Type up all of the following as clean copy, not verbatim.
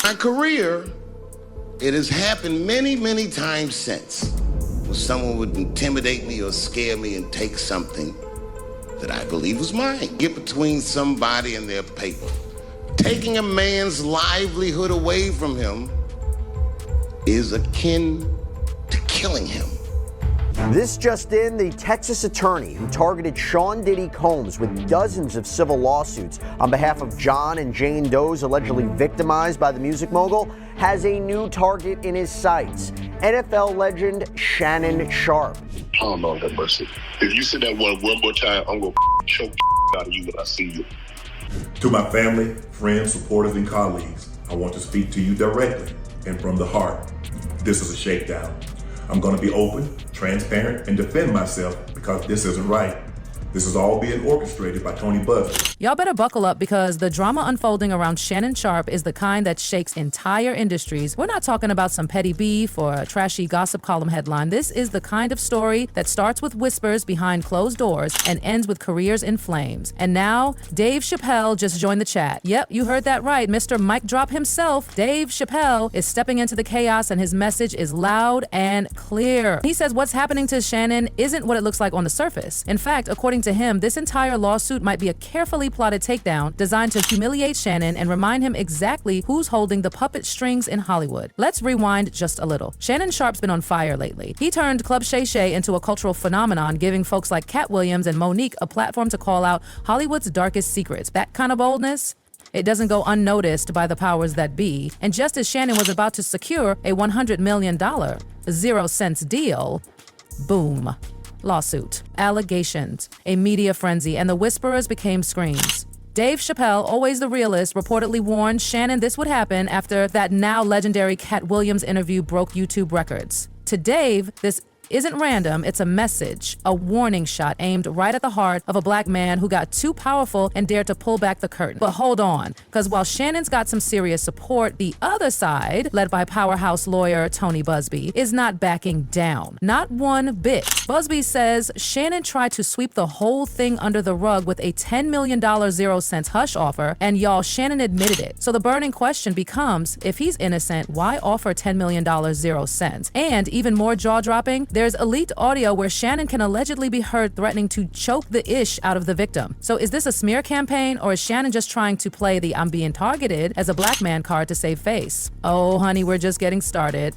My career, it has happened many, many times since, when someone would intimidate me or scare me and take something that I believe was mine. Get between somebody and their paper. Taking a man's livelihood away from him is akin to killing him. This just in, the Texas attorney who targeted Sean Diddy Combs with dozens of civil lawsuits on behalf of John and Jane Does allegedly victimized by the music mogul has a new target in his sights. NFL legend Shannon Sharpe. Oh, Lord have mercy. If you say that one more time, I'm going to choke out of you when I see you. To my family, friends, supporters, and colleagues, I want to speak to you directly and from the heart. This is a shakedown. I'm going to be open, transparent, and defend myself because this isn't right. This is all being orchestrated by Tony Busby. Y'all better buckle up because the drama unfolding around Shannon Sharpe is the kind that shakes entire industries. We're not talking about some petty beef or a trashy gossip column headline. This is the kind of story that starts with whispers behind closed doors and ends with careers in flames. And now, Dave Chappelle just joined the chat. Yep, you heard that right. Mr. Mic Drop himself, Dave Chappelle, is stepping into the chaos and his message is loud and clear. He says what's happening to Shannon isn't what it looks like on the surface. In fact, according to him, this entire lawsuit might be a carefully plotted takedown designed to humiliate Shannon and remind him exactly who's holding the puppet strings in Hollywood. Let's rewind just a little. Shannon Sharpe's been on fire lately. He turned Club Shay Shay into a cultural phenomenon, giving folks like Cat Williams and Monique a platform to call out Hollywood's darkest secrets. That kind of boldness, it doesn't go unnoticed by the powers that be. And just as Shannon was about to secure a $100 million 0 cents deal, boom. Lawsuit, allegations, a media frenzy, and the whisperers became screams. Dave Chappelle, always the realist, reportedly warned Shannon this would happen after that now legendary Cat Williams interview broke YouTube records. To Dave, this isn't random, it's a message, a warning shot aimed right at the heart of a black man who got too powerful and dared to pull back the curtain. But hold on, because while Shannon's got some serious support, the other side, led by powerhouse lawyer Tony Busby, is not backing down. Not one bit. Busby says Shannon tried to sweep the whole thing under the rug with a $10 million 0 cents hush offer, and y'all, Shannon admitted it. So the burning question becomes, if he's innocent, why offer $10 million 0 cents? And even more jaw-dropping, there's elite audio where Shannon can allegedly be heard threatening to choke the ish out of the victim. So is this a smear campaign, or is Shannon just trying to play the I'm being targeted as a black man card to save face? Oh, honey, we're just getting started.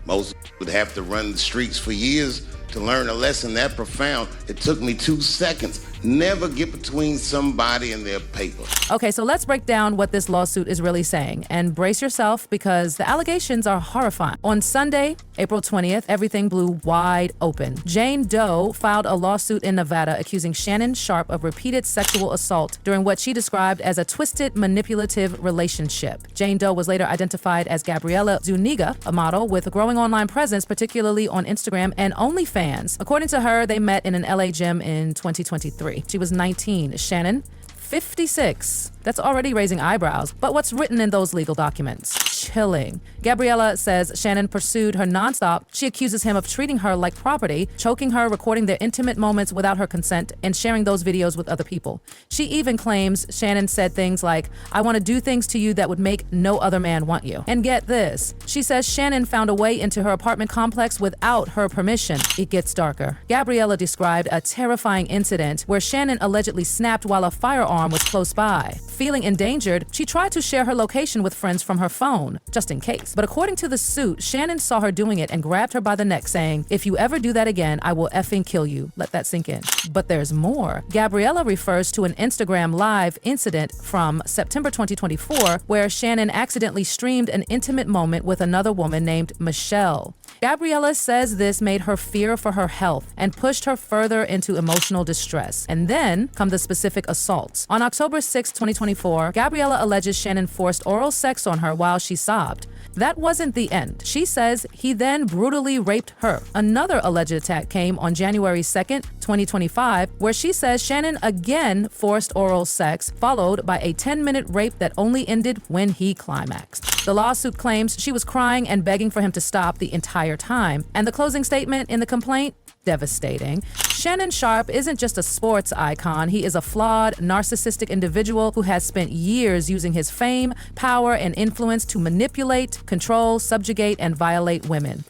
Most would have to run the streets for years to learn a lesson that profound. It took me 2 seconds. Never get between somebody and their paper. Okay, so let's break down what this lawsuit is really saying. And brace yourself because the allegations are horrifying. On Sunday, April 20th, everything blew wide open. Jane Doe filed a lawsuit in Nevada accusing Shannon Sharpe of repeated sexual assault during what she described as a twisted, manipulative relationship. Jane Doe was later identified as Gabriella Zuniga, a model with a growing online presence, particularly on Instagram and OnlyFans. According to her, they met in an LA gym in 2023. She was 19. Shannon, 56. That's already raising eyebrows. But what's written in those legal documents? Chilling. Gabriella says Shannon pursued her nonstop. She accuses him of treating her like property, choking her, recording their intimate moments without her consent, and sharing those videos with other people. She even claims Shannon said things like, I want to do things to you that would make no other man want you. And get this, she says Shannon found a way into her apartment complex without her permission. It gets darker. Gabriella described a terrifying incident where Shannon allegedly snapped while a firearm was close by. Feeling endangered, she tried to share her location with friends from her phone, just in case. But according to the suit, Shannon saw her doing it and grabbed her by the neck, saying, if you ever do that again, I will effing kill you. Let that sink in. But there's more. Gabriella refers to an Instagram Live incident from September 2024, where Shannon accidentally streamed an intimate moment with another woman named Michelle. Gabriella says this made her fear for her health and pushed her further into emotional distress. And then come the specific assaults. On October 6, 2024, Gabriella alleges Shannon forced oral sex on her while she sobbed. That wasn't the end. She says he then brutally raped her. Another alleged attack came on January 2nd, 2025, where she says Shannon again forced oral sex, followed by a 10-minute rape that only ended when he climaxed. The lawsuit claims she was crying and begging for him to stop the entire time. And the closing statement in the complaint? devastating. Shannon Sharpe isn't just a sports icon. He is a flawed, narcissistic individual who has spent years using his fame, power, and influence to manipulate, control, subjugate, and violate women.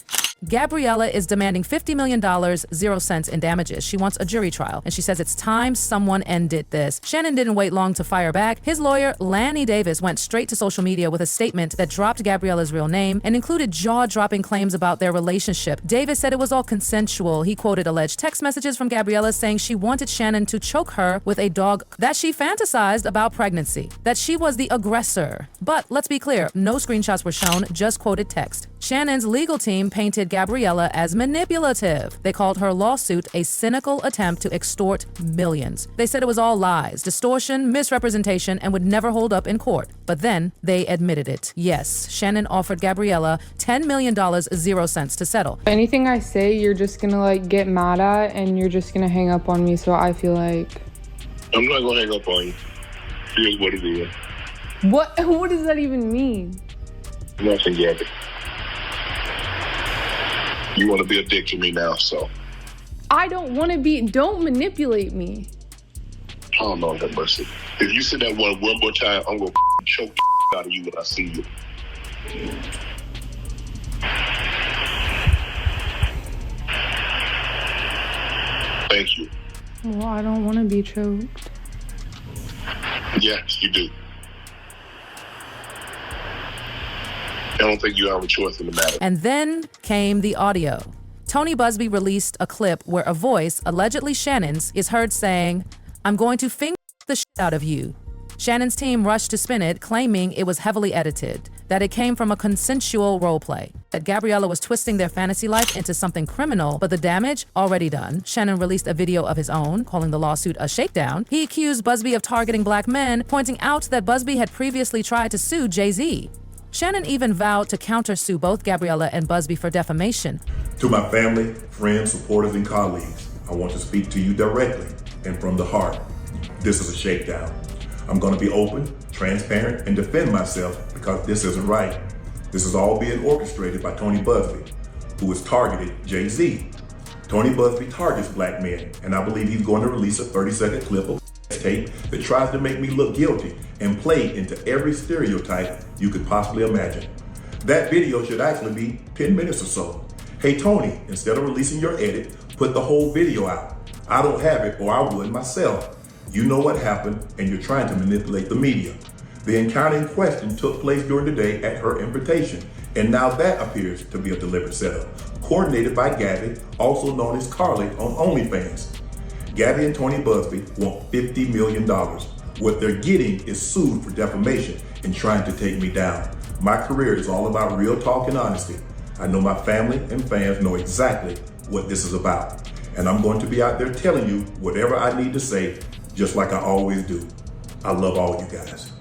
Gabriella is demanding $50 million, 0 cents in damages. She wants a jury trial, and she says it's time someone ended this. Shannon didn't wait long to fire back. His lawyer, Lanny Davis, went straight to social media with a statement that dropped Gabriella's real name and included jaw-dropping claims about their relationship. Davis said it was all consensual. He quoted alleged text messages from Gabriella saying she wanted Shannon to choke her with a dog, that she fantasized about pregnancy, that she was the aggressor. But let's be clear, no screenshots were shown, just quoted text. Shannon's legal team painted Gabriella as manipulative. They called her lawsuit a cynical attempt to extort millions. They said it was all lies, distortion, misrepresentation, and would never hold up in court. But then they admitted it. Yes, Shannon offered Gabriella $10 million, 0 cents to settle. Anything I say, you're just gonna get mad at, and you're just gonna hang up on me. So I feel like I'm not gonna hang up on you. Here's what it is. What does that even mean? Nothing, Gabby. You want to be a dick to me now, so. I don't want to be. Don't manipulate me. Oh, Lord have mercy. If you say that one more time, I'm going to choke the out of you when I see you. Thank you. Well, I don't want to be choked. Yes, you do. I don't think you have a choice in the matter. And then came the audio. Tony Busby released a clip where a voice, allegedly Shannon's, is heard saying, "I'm going to finger the shit out of you." Shannon's team rushed to spin it, claiming it was heavily edited, that it came from a consensual role play, that Gabriella was twisting their fantasy life into something criminal, but the damage already done. Shannon released a video of his own, calling the lawsuit a shakedown. He accused Busby of targeting black men, pointing out that Busby had previously tried to sue Jay-Z. Shannon even vowed to countersue both Gabriella and Busby for defamation. To my family, friends, supporters, and colleagues, I want to speak to you directly and from the heart. This is a shakedown. I'm going to be open, transparent, and defend myself because this isn't right. This is all being orchestrated by Tony Busby, who has targeted Jay-Z. Tony Busby targets black men, and I believe he's going to release a 30-second clip of tape that tries to make me look guilty and play into every stereotype you could possibly imagine. That video should actually be 10 minutes or so. Hey Tony, instead of releasing your edit, put the whole video out. I don't have it, or I would myself. You know what happened, and you're trying to manipulate the media. The encounter in question took place during the day at her invitation, and now that appears to be a deliberate setup, coordinated by Gabby, also known as Carly on OnlyFans. Gabby and Tony Busby want $50 million. What they're getting is sued for defamation and trying to take me down. My career is all about real talk and honesty. I know my family and fans know exactly what this is about. And I'm going to be out there telling you whatever I need to say, just like I always do. I love all you guys.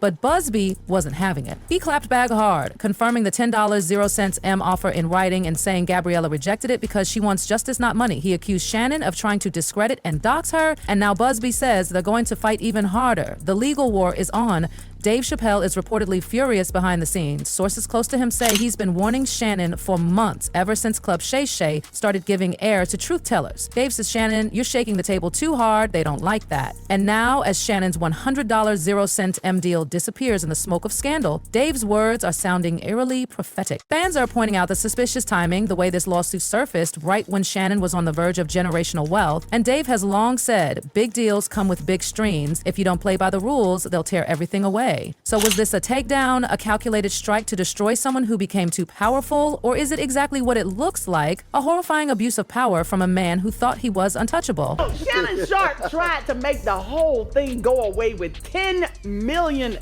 But Busby wasn't having it. He clapped back hard, confirming the $10 0 cents M offer in writing and saying Gabriella rejected it because she wants justice, not money. He accused Shannon of trying to discredit and dox her, and now Busby says they're going to fight even harder. The legal war is on. Dave Chappelle is reportedly furious behind the scenes. Sources close to him say he's been warning Shannon for months, ever since Club Shay Shay started giving air to truth tellers. Dave says, "Shannon, you're shaking the table too hard. They don't like that." And now, as Shannon's $100 0 cent M deal disappears in the smoke of scandal, Dave's words are sounding eerily prophetic. Fans are pointing out the suspicious timing, the way this lawsuit surfaced right when Shannon was on the verge of generational wealth. And Dave has long said, big deals come with big streams. If you don't play by the rules, they'll tear everything away. So was this a takedown, a calculated strike to destroy someone who became too powerful, or is it exactly what it looks like, a horrifying abuse of power from a man who thought he was untouchable? Shannon Sharpe tried to make the whole thing go away with $10 million,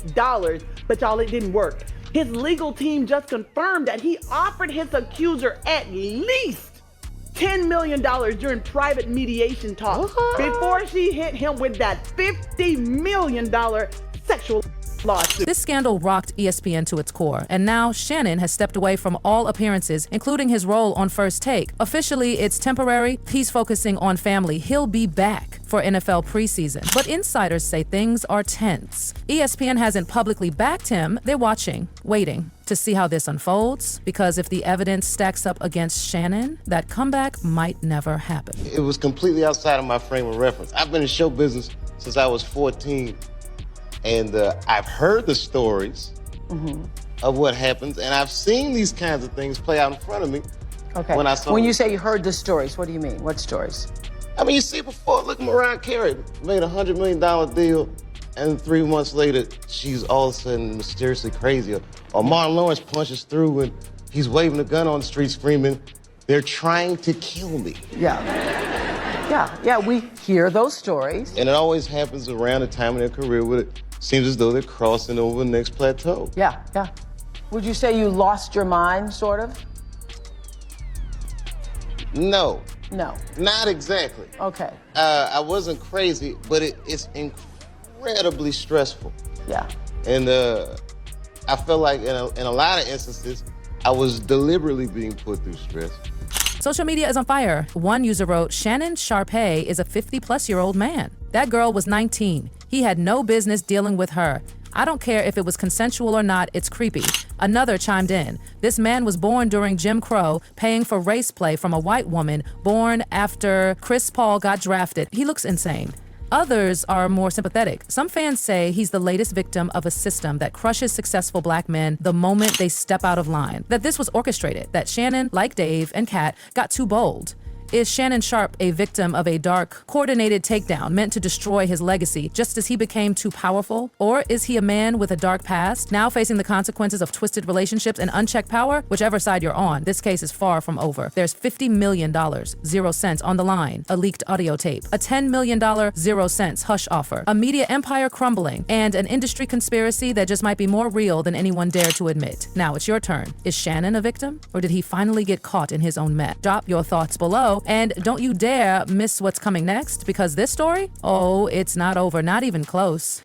but y'all, it didn't work. His legal team just confirmed that he offered his accuser at least $10 million during private mediation talks before she hit him with that $50 million sexual lawsuit. This scandal rocked ESPN to its core, and now Shannon has stepped away from all appearances, including his role on First Take. Officially, it's temporary. He's focusing on family. He'll be back for NFL preseason. But insiders say things are tense. ESPN hasn't publicly backed him. They're watching, waiting to see how this unfolds, because if the evidence stacks up against Shannon, that comeback might never happen. It was completely outside of my frame of reference. I've been in show business since I was 14, and I've heard the stories of what happens, and I've seen these kinds of things play out in front of me. Okay. When you say you heard the stories, what do you mean? What stories? I mean, you see before, look, Mariah Carey made a $100 million deal, and 3 months later, she's all of a sudden mysteriously crazy. Or Martin Lawrence punches through and he's waving a gun on the street screaming, "They're trying to kill me." Yeah, we hear those stories. And it always happens around the time of their career where it seems as though they're crossing over the next plateau. Yeah. Would you say you lost your mind, sort of? No. No. Not exactly. Okay. I wasn't crazy, but it's incredibly stressful. Yeah. And I felt like in a lot of instances, I was deliberately being put through stress. Social media is on fire. One user wrote, Shannon Sharpe is a 50-plus-year-old man. That girl was 19. He had no business dealing with her. I don't care if it was consensual or not, it's creepy. Another chimed in. This man was born during Jim Crow, paying for race play from a white woman, born after Chris Paul got drafted. He looks insane. Others are more sympathetic. Some fans say he's the latest victim of a system that crushes successful black men the moment they step out of line. That this was orchestrated, that Shannon, like Dave and Kat, got too bold. Is Shannon Sharpe a victim of a dark, coordinated takedown meant to destroy his legacy just as he became too powerful? Or is he a man with a dark past, now facing the consequences of twisted relationships and unchecked power? Whichever side you're on, this case is far from over. There's $50 million, 0 cents on the line, a leaked audio tape, a $10 million, 0 cents hush offer, a media empire crumbling, and an industry conspiracy that just might be more real than anyone dared to admit. Now it's your turn. Is Shannon a victim? Or did he finally get caught in his own mess? Drop your thoughts below. And don't you dare miss what's coming next, because this story, it's not over, not even close.